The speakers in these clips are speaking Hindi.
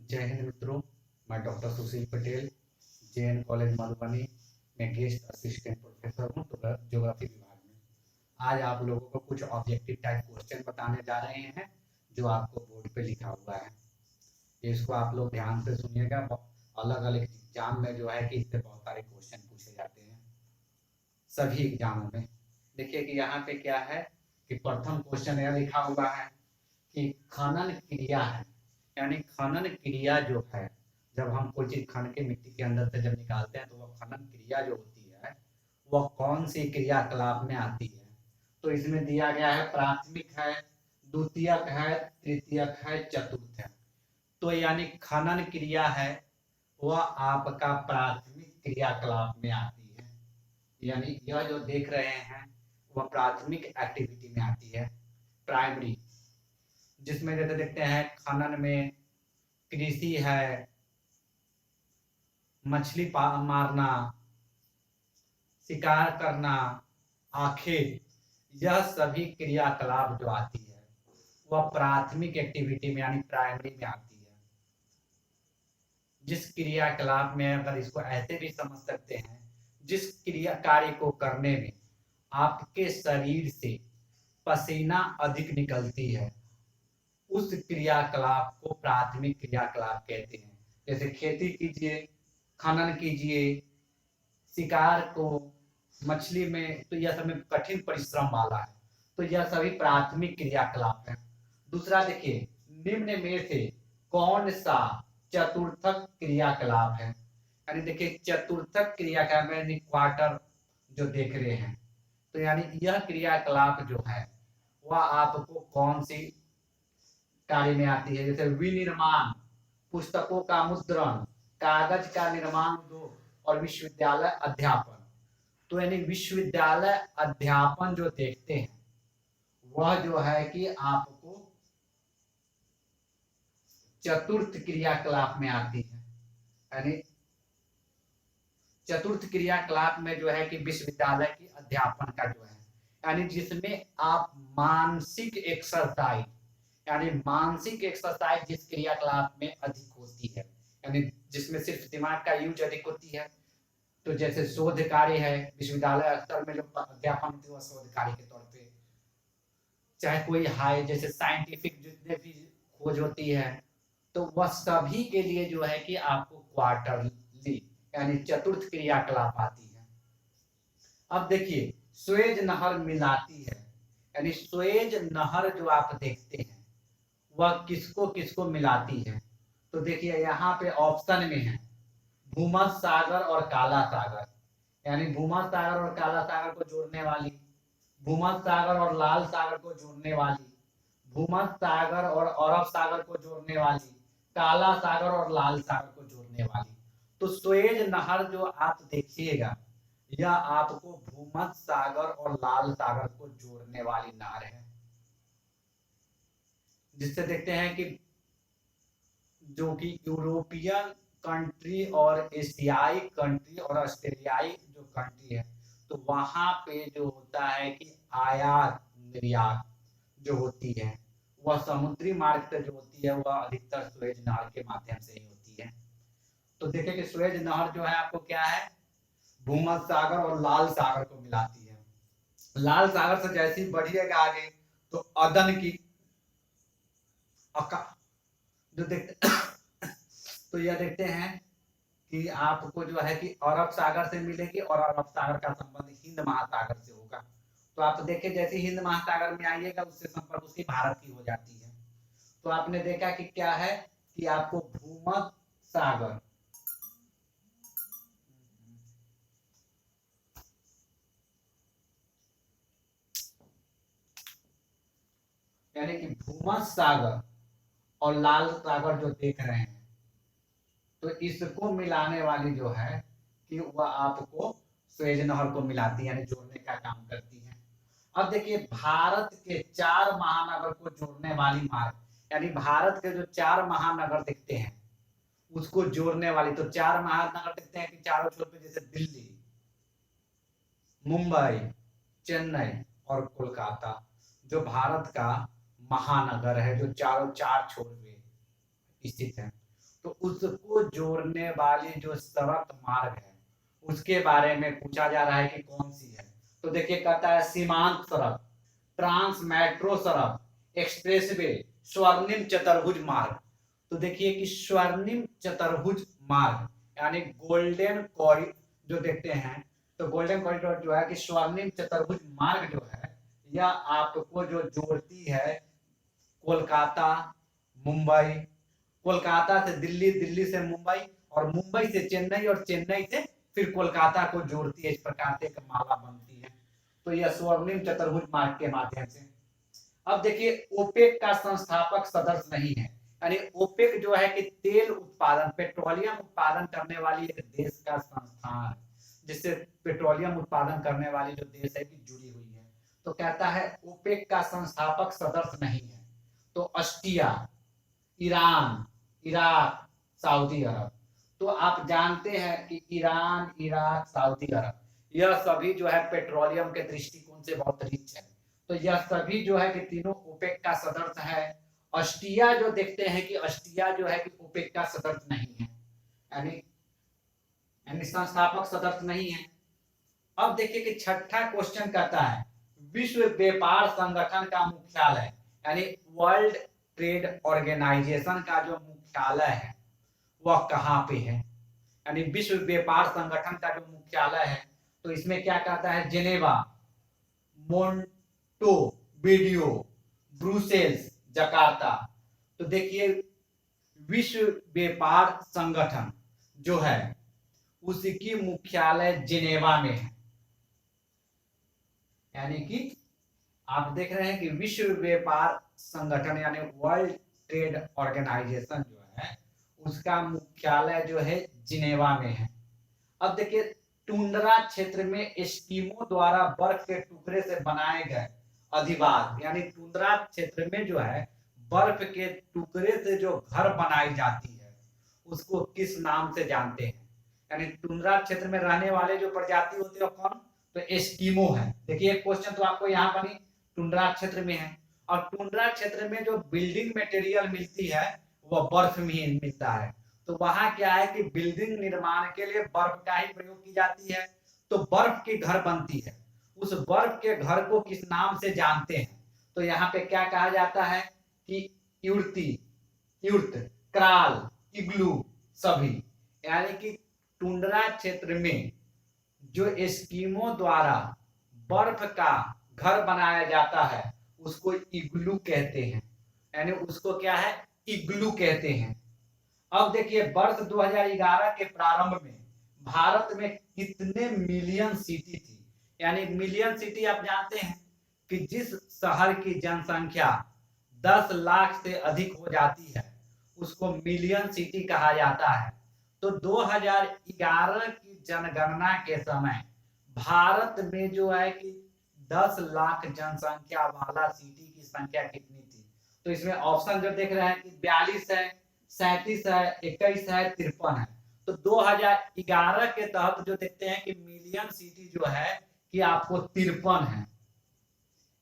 जय हिंद मित्रों। मैं डॉक्टर सुशील पटेल, जेएन कॉलेज मधुबनी में गेस्ट असिस्टेंट प्रोफेसर हूँ तो ज्योग्राफी विभाग में। आज आप लोगों को कुछ ऑब्जेक्टिव टाइप क्वेश्चन बताने जा रहे हैं जो आपको बोर्ड पे लिखा हुआ है। इसको आप लोग ध्यान से सुनिएगा। अलग अलग एग्जाम में जो है कि इससे बहुत सारे क्वेश्चन पूछे जाते हैं सभी एग्जामों में। देखिए कि यहाँ पे क्या है कि प्रथम क्वेश्चन यह लिखा हुआ है कि खनन क्रिया है, यानी खनन क्रिया जो है, जब हम कोई चीज खन के मिट्टी के अंदर से जब निकालते हैं तो वह खनन क्रिया जो होती है वह कौन सी क्रियाकलाप में आती है। तो इसमें दिया गया है प्राथमिक है, द्वितीयक है, तृतीयक है, चतुर्थ है। तो यानी खनन क्रिया है वह आपका प्राथमिक क्रियाकलाप में आती है, यानी यह जो देख रहे हैं वह प्राथमिक एक्टिविटी में आती है, प्राइमरी। जिसमें जैसे देखते हैं खनन में कृषि है, मछली मारना, शिकार करना, आखेट, यह सभी क्रियाकलाप जो आती है वह प्राथमिक एक्टिविटी में यानी प्राइमरी में आती है। जिस क्रियाकलाप में, अगर इसको ऐसे भी समझ सकते हैं, जिस क्रिया कार्य को करने में आपके शरीर से पसीना अधिक निकलती है उस क्रियाकलाप को प्राथमिक क्रियाकलाप कहते हैं। जैसे खेती कीजिए, खनन कीजिए, शिकार को, मछली में, तो यह सब में कठिन परिश्रम वाला है, तो यह सभी प्राथमिक क्रियाकलाप है। दूसरा देखिए, निम्न में से कौन सा चतुर्थक क्रियाकलाप है। यानी देखिए चतुर्थक क्रियाकलाप यानी क्वार्टर जो देख रहे हैं, तो यानी यह क्रियाकलाप जो है वह आपको कौन सी कार्य में आती है। जैसे विनिर्माण, पुस्तकों का मुद्रण, कागज का निर्माण उद्योग और विश्वविद्यालय अध्यापन। तो यानी विश्वविद्यालय अध्यापन जो देखते हैं वह जो है कि आपको चतुर्थ क्रियाकलाप में आती है। यानी चतुर्थ क्रियाकलाप में जो है कि विश्वविद्यालय की अध्यापन का जो है, यानी जिसमें आप मानसिक एक्सरसाइज, यानी मानसिक एक्सरसाइज जिस क्रियाकलाप में अधिक होती है, यानी जिसमें सिर्फ दिमाग का यूज अधिक होती है। तो जैसे शोध कार्य है, विश्वविद्यालय स्तर में जो अध्यापन होती है वह शोध कार्य के तौर पे, चाहे कोई हाई जैसे साइंटिफिक जितने भी खोज होती है, तो वह सभी के लिए जो है कि आपको क्वार्टरली यानी चतुर्थ क्रियाकलाप आती है। अब देखिए स्वेज नहर मिलाती है, यानी स्वेज नहर जो आप देखते हैं वह किसको किसको मिलाती है। तो देखिए यहाँ पे ऑप्शन में है भूमध्य सागर और काला सागर, यानी भूमध्य सागर और काला सागर को जोड़ने वाली, भूमध्य सागर और लाल सागर को जोड़ने वाली, भूमध्य सागर और अरब सागर को जोड़ने वाली, काला सागर और लाल सागर को जोड़ने वाली। तो स्वेज नहर जो आप देखिएगा यह आपको भूमध्य सागर और लाल सागर को जोड़ने वाली नहर है। जिससे देखते हैं कि जो कि यूरोपियन कंट्री और एशियाई कंट्री और ऑस्ट्रेलियाई जो कंट्री है, तो वहां पे जो होता है कि आयात निर्यात जो होती है वह समुद्री मार्ग से जो होती है वह अधिकतर सुएज नहर के माध्यम से ही होती है। तो देखिए कि सुएज नहर जो है आपको क्या है, भूमध्य सागर और लाल सागर को मिलाती है। लाल सागर से जैसे ही बढ़िएगा आगे तो अदन की जो देखते तो यह देखते हैं कि आपको जो है कि अरब सागर से मिलेगी और अरब सागर का संबंध हिंद महासागर से होगा। तो आप देखिए जैसे हिंद महासागर में आइएगा उससे संपर्क उसकी भारत की हो जाती है। तो आपने देखा कि क्या है कि आपको भूमध्य सागर, यानी कि भूमध्य सागर और लाल सागर जो देख रहे हैं, तो इसको मिलाने वाली जो है कि वह आपको स्वेज नहर को मिलाती है, यानी जोड़ने का काम करती है। अब देखिए भारत के 4 महानगर को जोड़ने वाली मार्ग, यानी भारत के जो 4 महानगर दिखते हैं उसको जोड़ने वाली, तो 4 महानगर दिखते हैं कि चारों छोर पे, जैसे दिल्ली, मुंबई, चेन्नई और कोलकाता, जो भारत का महानगर है जो चारों 4 छोर पे स्थित है। तो उसको जोड़ने वाली जो सड़क मार्ग है उसके बारे में पूछा जा रहा है कि कौन सी है। तो देखिए कहता है सीमांत सड़क, ट्रांस मेट्रो सड़क, एक्सप्रेसवे, स्वर्णिम चतुर्भुज मार्ग। तो देखिए कि स्वर्णिम चतुर्भुज मार्ग यानी गोल्डन कॉरिडोर जो देखते हैं, तो गोल्डन कॉरिडोर जो है कि स्वर्णिम चतुर्भुज मार्ग जो है यह आपको जो जोड़ती है कोलकाता, मुंबई, कोलकाता से दिल्ली, दिल्ली से मुंबई और मुंबई से चेन्नई और चेन्नई से फिर कोलकाता को जोड़ती है। इस प्रकार से एक माला बनती है। तो यह स्वर्णिम चतुर्भुज मार्ग के माध्यम से। अब देखिए ओपेक का संस्थापक सदस्य नहीं है, यानी ओपेक जो है कि तेल उत्पादन, पेट्रोलियम उत्पादन करने वाली एक देश का संस्थान है, जिससे पेट्रोलियम उत्पादन करने वाली जो देश है कि जुड़ी हुई है। तो कहता है ओपेक का संस्थापक सदस्य नहीं है। तो ऑस्ट्रिया, ईरान, इराक, सऊदी अरब। तो आप जानते हैं कि ईरान, इराक, सऊदी अरब यह सभी जो है पेट्रोलियम के दृष्टिकोण से बहुत रिच है। तो यह सभी जो है कि तीनों ओपेक का सदस्य है। ऑस्ट्रिया जो देखते हैं कि ऑस्ट्रिया जो है कि ओपेक का सदस्य नहीं है, यानी यानी संस्थापक सदस्य नहीं है। अब देखिए कि छठा क्वेश्चन कहता है विश्व व्यापार संगठन का मुख्यालय यानी वर्ल्ड ट्रेड ऑर्गेनाइजेशन का जो मुख्यालय है वह कहाँ पे है। यानी विश्व व्यापार संगठन का जो मुख्यालय है तो इसमें क्या कहता है जेनेवा, मोन्टेविडियो, ब्रुसेल्स, जकार्ता। तो देखिए विश्व व्यापार संगठन जो है उसकी मुख्यालय जेनेवा में है। यानी कि आप देख रहे हैं कि विश्व व्यापार संगठन यानी वर्ल्ड ट्रेड ऑर्गेनाइजेशन जो है उसका मुख्यालय जो है जिनेवा में है। अब देखिए टुंड्रा क्षेत्र में एस्किमो द्वारा बर्फ के टुकड़े से बनाए गए अधिवास, यानी टुंड्रा क्षेत्र में जो है बर्फ के टुकड़े से जो घर बनाई जाती है उसको किस नाम से जानते हैं। यानी टुंड्रा क्षेत्र में रहने वाले जो प्रजाति होते हैं कौन, तो एस्किमो है। देखिए एक क्वेश्चन तो आपको यहाँ बनी टुंड्रा क्षेत्र में है, और टुंड्रा क्षेत्र में जो बिल्डिंग मटेरियल मिलती है वह बर्फ में ही मिलता है। तो वहां क्या है कि बिल्डिंग निर्माण के लिए बर्फ का ही प्रयोग की जाती है। तो बर्फ की घर बनती है, उस बर्फ के घर को किस नाम से जानते हैं। तो यहाँ पे क्या कहा जाता है कि युर्ती, युर्त, क्राल, इग्लू सभी। यानी कि टुंड्रा क्षेत्र में जो एस्किमो द्वारा बर्फ का घर बनाया जाता है उसको इग्लू कहते हैं। यानी उसको क्या है, इग्लू कहते हैं। अब देखिए वर्ष 2011 के प्रारंभ में भारत में कितने मिलियन सिटी थी। यानी मिलियन सिटी आप जानते हैं कि जिस शहर की जनसंख्या 10 लाख से अधिक हो जाती है उसको मिलियन सिटी कहा जाता है। तो 2011 की जनगणना के समय भारत में जो है कि 10 लाख जनसंख्या वाला सिटी की संख्या कितनी थी। तो इसमें ऑप्शन जो देख रहे हैं कि 42 है, 37 है, 21 है, 53 है। तो 2011 के तहत जो देखते हैं कि मिलियन सिटी जो है कि आपको 53 है।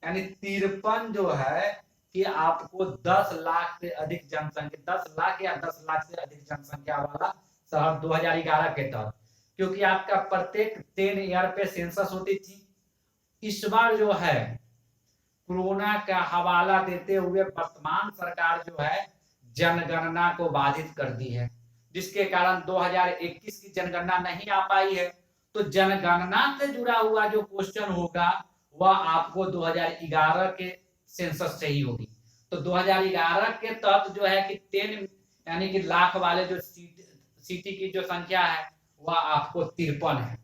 यानी 53 जो है कि आपको 10 लाख से अधिक जनसंख्या, 10 लाख या 10 लाख से अधिक जनसंख्या वाला शहर 2011 के तहत, क्योंकि आपका प्रत्येक 10 ईयर पे सेंसस होती थी। इस बार जो है कोरोना का हवाला देते हुए वर्तमान सरकार जो है जनगणना को बाधित कर दी है, जिसके कारण 2021 की जनगणना नहीं आ पाई है। तो जनगणना से जुड़ा हुआ जो क्वेश्चन होगा वह आपको 2011 के सेंसस से ही होगी। तो 2011 के तहत जो है कि 10 यानी कि लाख वाले जो सिटी की जो संख्या है वह आपको 53 है।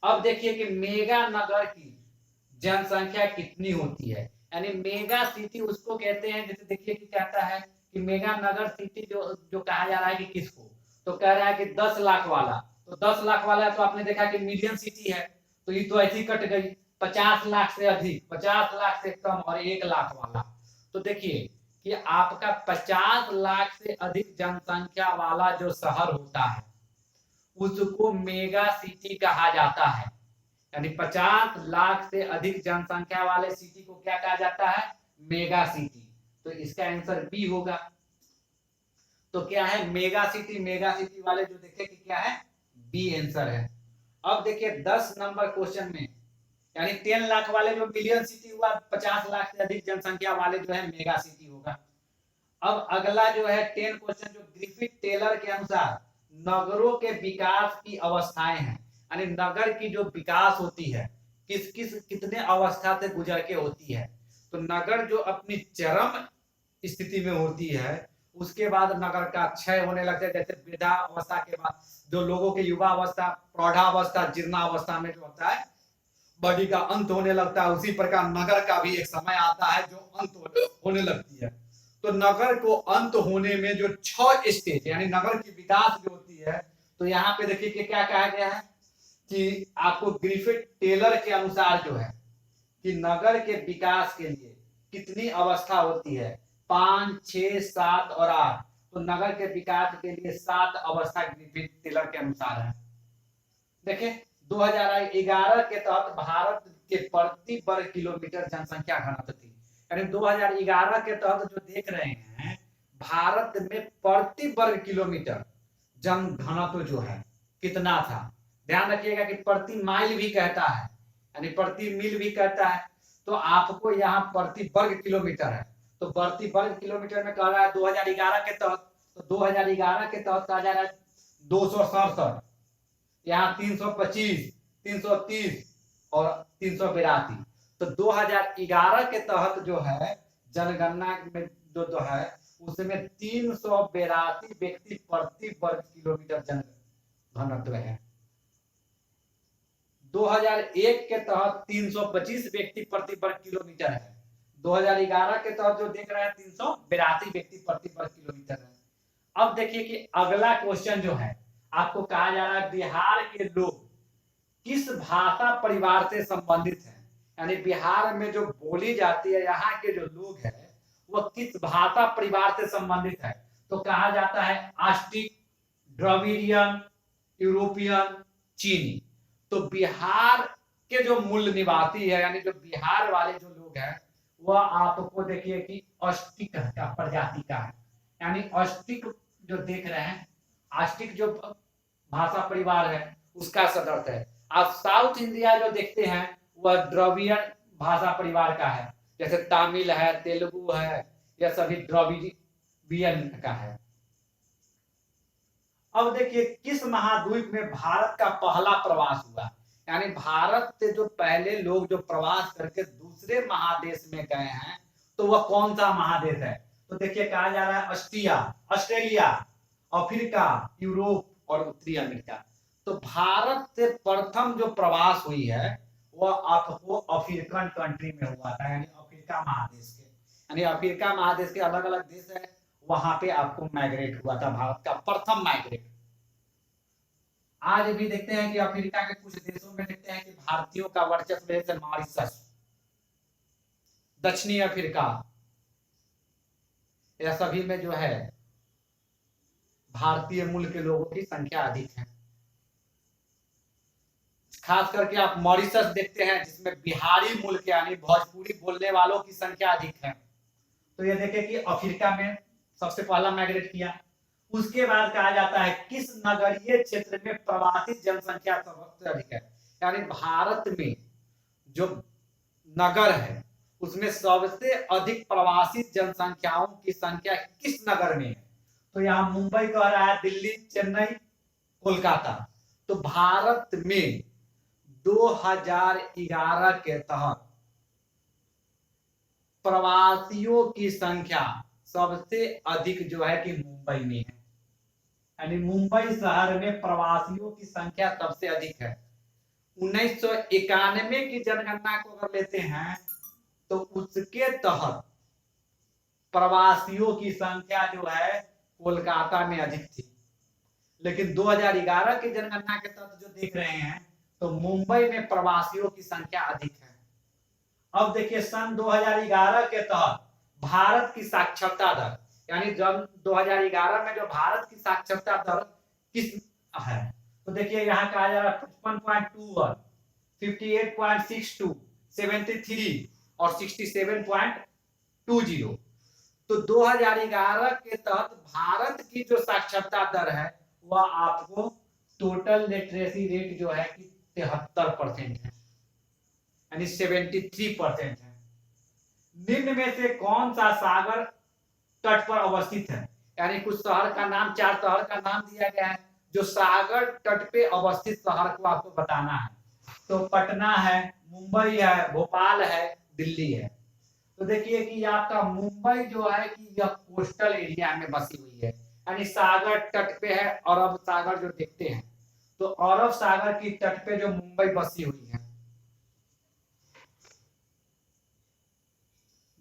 अब देखिए कि मेगा नगर की जनसंख्या कितनी होती है। यानी मेगा सिटी उसको कहते हैं, जैसे देखिए कि कहता है कि मेगा नगर सिटी जो जो कहा जा रहा है कि किसको, तो कह रहा है कि 10 लाख वाला। तो 10 लाख वाला तो आपने देखा कि मिलियन सिटी है, तो ये तो ऐसी कट गई। 50 लाख से अधिक, 50 लाख से कम और 1 लाख वाला। तो देखिए कि आपका 50 लाख से अधिक जनसंख्या वाला जो शहर होता है उसको मेगा सिटी कहा जाता है। यानी 50 लाख से अधिक जनसंख्या वाले सिटी को क्या कहा जाता है, मेगा सिटी। तो इसका आंसर बी होगा। तो क्या है मेगा सिटी वाले जो देखे कि क्या है बी आंसर है। अब देखिए 10 नंबर क्वेश्चन में यानी 10 लाख वाले जो मिलियन सिटी हुआ 50 लाख से अधिक जनसंख्या वाले जो है मेगा सिटी होगा। अब अगला जो है 10 क्वेश्चन जो ग्रिफिथ टेलर के अनुसार नगरों के विकास की अवस्थाएं हैं, यानी नगर की जो विकास होती है किस किस कितने अवस्था से गुजर के होती है। तो नगर जो अपनी चरम स्थिति में होती है उसके बाद नगर का क्षय होने लगता है, जैसे वृद्धा अवस्था के बाद जो लोगों के युवा अवस्था प्रौढ़ावस्था जीर्णावस्था में जो होता है बॉडी का अंत होने लगता है, उसी प्रकार नगर का भी एक समय आता है जो अंत होने लगती है। तो नगर को अंत होने में जो 6 स्टेज यानी नगर की विकास जो होती है, तो यहाँ पे देखिए कि क्या कहा गया है कि आपको ग्रिफिथ टेलर के अनुसार जो है कि नगर के विकास के लिए कितनी अवस्था होती है 5, 6, 7 और 8। तो नगर के विकास के लिए 7 अवस्था ग्रिफिथ टेलर के अनुसार है। देखिए 2011 के तहत भारत के प्रति वर्ग किलोमीटर जनसंख्या घनत्व थी, यानी 2011 के तहत जो देख रहे हैं भारत में प्रति वर्ग किलोमीटर जन घनत्व जो है कितना था। ध्यान रखिएगा कि प्रति माइल भी कहता है यानी प्रति मील भी कहता है, तो आपको यहाँ प्रति वर्ग किलोमीटर है। तो प्रति वर्ग किलोमीटर में कह रहा है 2011 के तहत, तो 2011 के तहत कहा जा रहा है 267, यहाँ 325, 330 और 382। तो 2011 के तहत जो है जनगणना में जो है उसमें 382 व्यक्ति प्रति वर्ग किलोमीटर जन घनत्व है। 2001 के तहत 325 व्यक्ति प्रति वर्ग किलोमीटर है। 2011 के तहत जो देख रहे हैं 382 व्यक्ति प्रति वर्ग किलोमीटर है। अब देखिए कि अगला क्वेश्चन जो है आपको कहा जा रहा है बिहार के लोग किस भाषा परिवार से संबंधित हैं, यानी बिहार में जो बोली जाती है यहाँ के जो लोग हैं वह किस भाषा परिवार से संबंधित है। तो कहा जाता है आस्टिक, द्रविडियन, यूरोपियन, चीनी। तो बिहार के जो मूल निवासी है यानी जो बिहार वाले जो लोग हैं वह आपको देखिए कि अस्टिक का प्रजाति का है, यानी अस्टिक जो देख रहे हैं आस्टिक जो भाषा परिवार है उसका सदस्य है। आप साउथ इंडिया जो देखते हैं वह द्रविडियन भाषा परिवार का है, जैसे तमिल है, तेलुगु है, यह सभी द्रविडियन का है। अब देखिए किस महाद्वीप में भारत का पहला प्रवास हुआ, यानी भारत से जो पहले लोग जो प्रवास करके दूसरे महादेश में गए हैं तो वह कौन सा महादेश है। तो देखिए कहा जा रहा है ऑस्ट्रेलिया, अफ्रीका, यूरोप और उत्तरी अमेरिका। तो भारत से प्रथम जो प्रवास हुई है वह आपको अफ्रीकन कंट्री में हुआ था, यानी अफ्रीका महादेश के, यानी अफ्रीका महादेश के अलग अलग देश है वहां पे आपको माइग्रेट हुआ था भारत का प्रथम माइग्रेट। आज भी देखते हैं कि अफ्रीका के कुछ देशों में देखते हैं कि भारतीयों का वर्चस्व है, जैसे मॉरिशस, दक्षिणी अफ्रीका, यह सभी में जो है भारतीय मूल के लोगों की संख्या अधिक है। खास करके आप मॉरिशस देखते हैं जिसमें बिहारी मूल के यानी भोजपुरी बोलने वालों की संख्या अधिक है। तो ये देखें कि अफ्रीका में सबसे पहला माइग्रेट किया। उसके बाद कहा जाता है किस नगरीय क्षेत्र में प्रवासी जनसंख्या सबसे अधिक है, यानी भारत में जो नगर है उसमें सबसे अधिक प्रवासी जनसंख्याओं की संख्या किस नगर में है। तो यहाँ मुंबई कह रहा है, दिल्ली, चेन्नई, कोलकाता। तो भारत में 2011 के तहत प्रवासियों की संख्या सबसे अधिक जो है कि मुंबई में है, यानी मुंबई शहर में प्रवासियों की संख्या सबसे अधिक है। 1991 की जनगणना को अगर लेते हैं तो उसके तहत प्रवासियों की संख्या जो है कोलकाता में अधिक थी, लेकिन 2011 की जनगणना के तहत जो देख रहे हैं तो मुंबई में प्रवासियों की संख्या अधिक है। अब देखिए सन 2011 के तहत भारत की साक्षरता दर, यानी जब 2011 में जो भारत की साक्षरता दर किस है, तो देखिए यहाँ कहा जा रहा है 55.21, 58.62, 73 और 67.20। तो तो 2011 के तहत भारत की जो साक्षरता दर है वह आपको टोटल लिटरेसी रेट जो है कि 73% है, यानी 73% है। निम्न में से कौन सा सागर तट पर अवस्थित है? यानी कुछ शहर का नाम, 4 शहर का नाम दिया गया है, जो सागर तट पे अवस्थित शहर को आपको बताना है। तो पटना है, मुंबई है, भोपाल है, दिल्ली है। तो देखिए कि आपका मुंबई जो है कि यह कोस्टल एरिया में बसी हुई है, यानी सागर तट पे है। अरब सागर जो देखते हैं, तो अरब सागर की तट पे जो मुंबई बसी हुई है।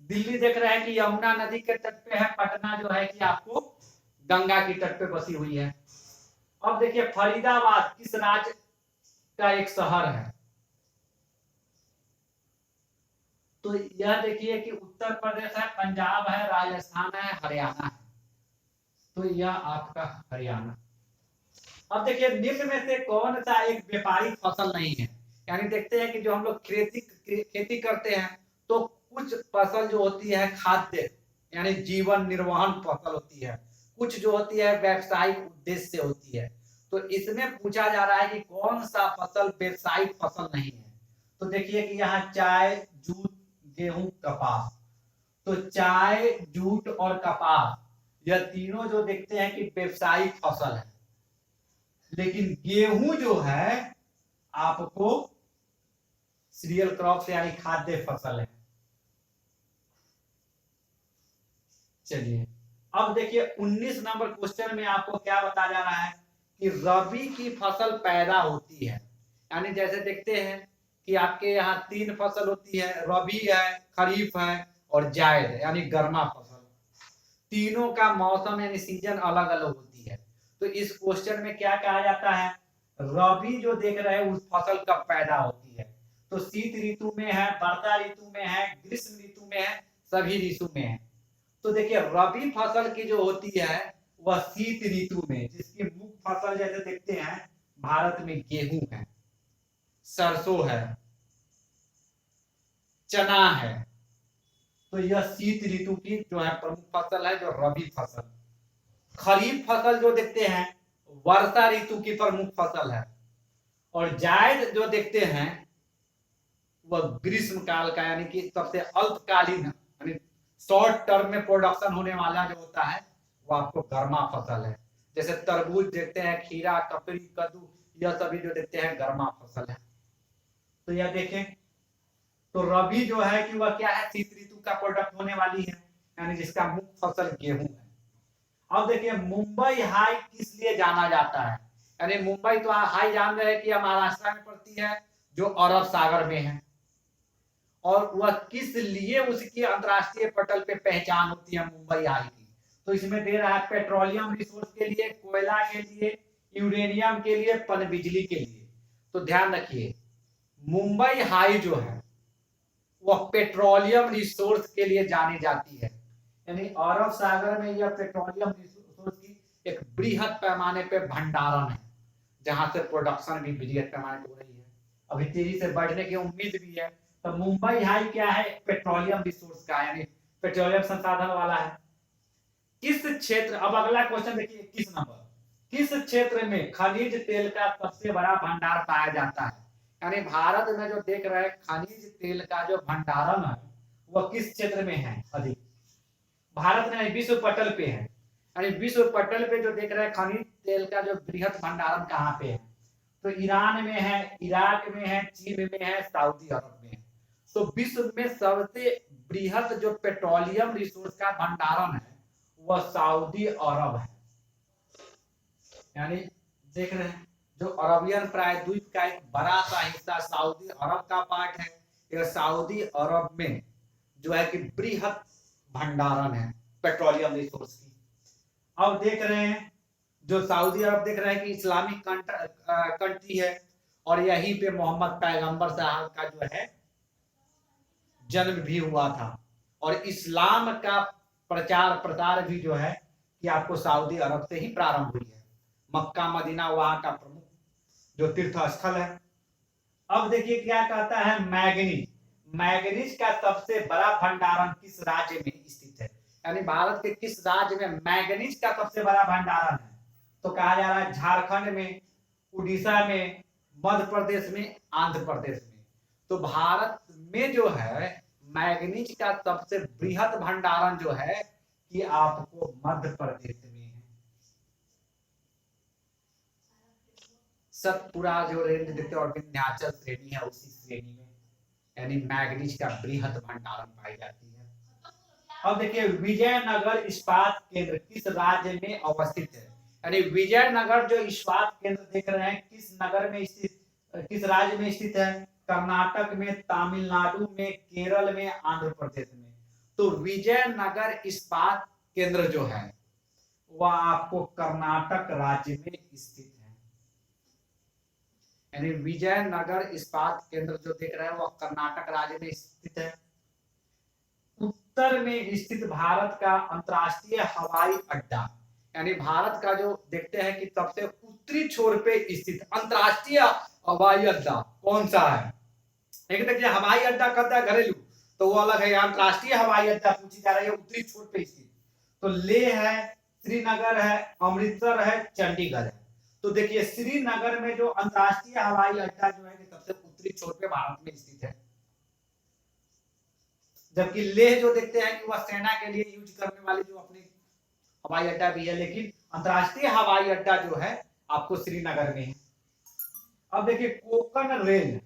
दिल्ली देख रहे हैं कि यमुना नदी के तट पे है। पटना जो है कि आपको गंगा की तट पे बसी हुई है। अब देखिए फरीदाबाद किस राज्य का एक शहर है? तो यह देखिए कि उत्तर प्रदेश है, पंजाब है, राजस्थान है, हरियाणा है। तो यह आपका हरियाणा। अब देखिए निम्न में से कौन सा एक व्यापारिक फसल नहीं है? यानी देखते हैं कि जो हम लोग खेती करते हैं तो कुछ फसल जो होती है खाद्य यानी जीवन निर्वहन फसल होती है, कुछ जो होती है व्यावसायिक उद्देश्य से होती है। तो इसमें पूछा जा रहा है कि कौन सा फसल व्यावसायिक फसल नहीं है। तो देखिए कि यहाँ चाय, जूट, गेहूं, कपास। तो चाय, जूट और कपास यह तीनों जो देखते हैं कि व्यावसायिक फसल है, लेकिन गेहूं जो है आपको सीरियल क्रॉप यानी खाद्य फसल है। चलिए अब देखिए 19 नंबर क्वेश्चन में आपको क्या बताया जा रहा है कि रबी की फसल पैदा होती है। यानी जैसे देखते हैं कि आपके यहाँ 3 फसल होती है, रबी है, खरीफ है और जायद यानी गर्मा फसल। तीनों का मौसम यानी सीजन अलग अलग होती है। तो इस क्वेश्चन में क्या कहा जाता है, रबी जो देख रहे हैं उस फसल कब पैदा होती है? तो शीत ऋतु में है, वर्षा ऋतु में है, ग्रीष्म ऋतु में है, सभी ऋतु में है। तो देखिए रबी फसल की जो होती है वह शीत ऋतु में, जिसकी मुख्य फसल जैसे देखते हैं भारत में गेहूं है, सरसों है, चना है। तो यह शीत ऋतु की जो है प्रमुख फसल है, जो रबी फसल। खरीफ फसल जो देखते हैं वर्षा ऋतु की प्रमुख फसल है। और जायद जो देखते हैं वह ग्रीष्म काल का यानी कि सबसे अल्पकालीन यानी शॉर्ट टर्म में प्रोडक्शन होने वाला जो होता है वो आपको गर्मा फसल है। जैसे तरबूज देखते हैं, खीरा, ककड़ी, कद्दू, यह सभी जो देखते हैं गर्मा फसल है। तो यह देखें तो रबी जो है कि वह क्या है, शीत ऋतु का प्रोडक्ट होने वाली है, यानी जिसका मुख्य फसल गेहूं है। अब देखिए मुंबई हाई किस लिए जाना जाता है? यानी मुंबई तो हाई जान रहे हैं कि महाराष्ट्र में पड़ती है, जो अरब सागर में है। और वह किस लिए उसकी अंतरराष्ट्रीय पटल पे पहचान होती है मुंबई हाई की? तो इसमें दे रहा है पेट्रोलियम रिसोर्स के लिए, कोयला के लिए, यूरेनियम के लिए, पनबिजली के लिए। तो ध्यान रखिए मुंबई हाई जो है वह पेट्रोलियम रिसोर्स के लिए जानी जाती है। यानी अरब सागर में यह पेट्रोलियम रिसोर्स की एक बृहद पैमाने पे भंडारण है, जहां से प्रोडक्शन भी बृहद पैमाने पे हो रही है, अभी तेजी से बढ़ने की उम्मीद भी है। तो मुंबई हाई क्या है, पेट्रोलियम रिसोर्स का यानी पेट्रोलियम संसाधन वाला है। किस क्षेत्र, अब अगला क्वेश्चन देखिए 21 नंबर, किस क्षेत्र में खनिज तेल का सबसे बड़ा भंडार पाया जाता है? यानी भारत में जो देख रहे हैं खनिज तेल का जो भंडारण है वह किस क्षेत्र में है अधिक? भारत में विश्व पटल पे है, यानी विश्व पटल पे जो देख रहे हैं खनिज तेल का जो बृहद भंडारण कहाँ पे है? तो ईरान में है, इराक में है, चीन में है, सऊदी अरब में है। तो विश्व में सबसे बृहद जो पेट्रोलियम रिसोर्स का भंडारण है वह सऊदी अरब है। यानी देख रहे हैं जो अरबियन प्रायद्वीप का एक बड़ा सा हिस्सा सऊदी अरब का पार्ट है। यह सऊदी अरब में जो है कि बृहद भंडारण है पेट्रोलियम रिसोर्स की। अब देख रहे हैं जो सऊदी अरब देख रहे हैं कि इस्लामिक कंट्री है, और यहीं पे मोहम्मद पैगंबर साहब का जो है जन्म भी हुआ था। और इस्लाम का प्रचार प्रसार भी जो है कि आपको सऊदी अरब से ही प्रारंभ हुई है। मक्का मदीना वहां का प्रमुख जो तीर्थ स्थल है। अब देखिए क्या कहता है मैग्नीज, मैग्नीज का सबसे बड़ा भंडारण किस राज्य में स्थित है? यानी भारत के किस राज्य में मैंगनीज का सबसे बड़ा भंडारण है? तो कहा जा रहा है झारखंड में, उड़ीसा में, मध्य प्रदेश में, आंध्र प्रदेश में। तो भारत में जो है मैंगनीज का सबसे बृहद भंडारण जो है कि आपको मध्य प्रदेश में है। सतपुरा जो रेंज देखते और विंध्याचल श्रेणी है उसी श्रेणी में यानी मैंगनीज का बृहद भंडारण पाई जाती है। अब देखिए विजयनगर इस्पात केंद्र किस राज्य में अवस्थित है? यानी विजयनगर जो इस्पात केंद्र देख रहे हैं किस नगर में स्थित, किस राज्य में स्थित है? कर्नाटक में, तमिलनाडु में, केरल में, आंध्र प्रदेश में। तो विजयनगर इस्पात केंद्र जो है वह आपको कर्नाटक राज्य में स्थित है। यानी विजयनगर इस्पात केंद्र जो देख रहे हैं वह कर्नाटक राज्य में स्थित है। उत्तर में स्थित भारत का अंतरराष्ट्रीय हवाई अड्डा, यानी भारत का जो देखते हैं कि सबसे उत्तरी छोर पे स्थित अंतरराष्ट्रीय हवाई अड्डा कौन सा है? एक देखिए हवाई अड्डा कहता है घरेलू तो वो अलग है, अंतरराष्ट्रीय हवाई अड्डा पूछी जा रही है उत्तरी छोर पे स्थित। तो लेह है, श्रीनगर है, अमृतसर है, चंडीगढ़ है। तो देखिए श्रीनगर में जो अंतरराष्ट्रीय हवाई अड्डा जो है सबसे उत्तरी छोर पे भारत में स्थित है, जबकि लेह जो देखते हैं कि वह सेना के लिए यूज करने वाली जो अपनी हवाई अड्डा भी है, लेकिन अंतरराष्ट्रीय हवाई अड्डा जो है आपको श्रीनगर में है। अब देखिए कोंकण रेल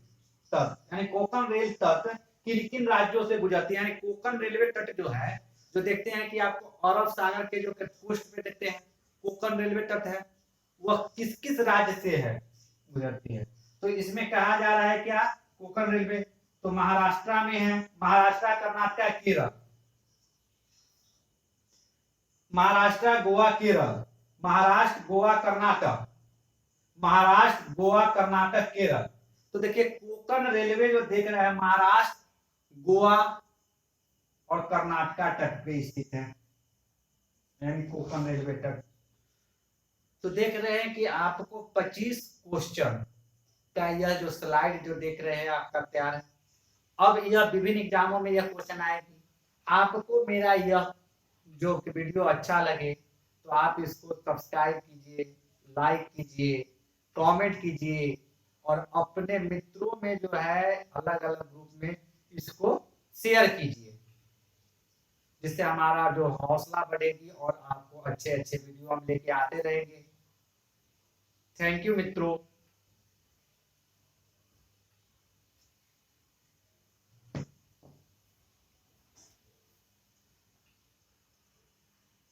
तट, यानी कोंकण रेल तट किन किन राज्यों से गुजरती है? यानी कोंकण रेलवे तट जो है जो देखते हैं कि आपको अरब सागर के जो कोस्ट पे देखते हैं कोंकण रेलवे तट है, वह किस किस राज्य से है गुजरती है? तो इसमें कहा जा रहा है क्या कोंकण रेलवे, तो महाराष्ट्र में है, महाराष्ट्र, कर्नाटक, केरल, महाराष्ट्र, गोवा, केरल, महाराष्ट्र, गोवा, कर्नाटक, महाराष्ट्र, गोवा, कर्नाटक, केरल। तो देखिए कोंकण रेलवे जो देख रहे हैं महाराष्ट्र, गोवा और कर्नाटक तट पे स्थित है, यानी कोंकण रेलवे तट। तो देख रहे हैं कि आपको 25 क्वेश्चन का यह जो स्लाइड जो देख रहे हैं आपका तैयार है। अब यह विभिन्न एग्जामों में यह क्वेश्चन आएगी। आपको मेरा यह जो वीडियो अच्छा लगे तो आप इसको सब्सक्राइब कीजिए, लाइक कीजिए, कमेंट कीजिए और अपने मित्रों में जो है अलग अलग ग्रुप में इसको शेयर कीजिए, जिससे हमारा जो हौसला बढ़ेगी और आपको अच्छे अच्छे वीडियो हम लेके आते रहेंगे। थैंक यू मित्रों।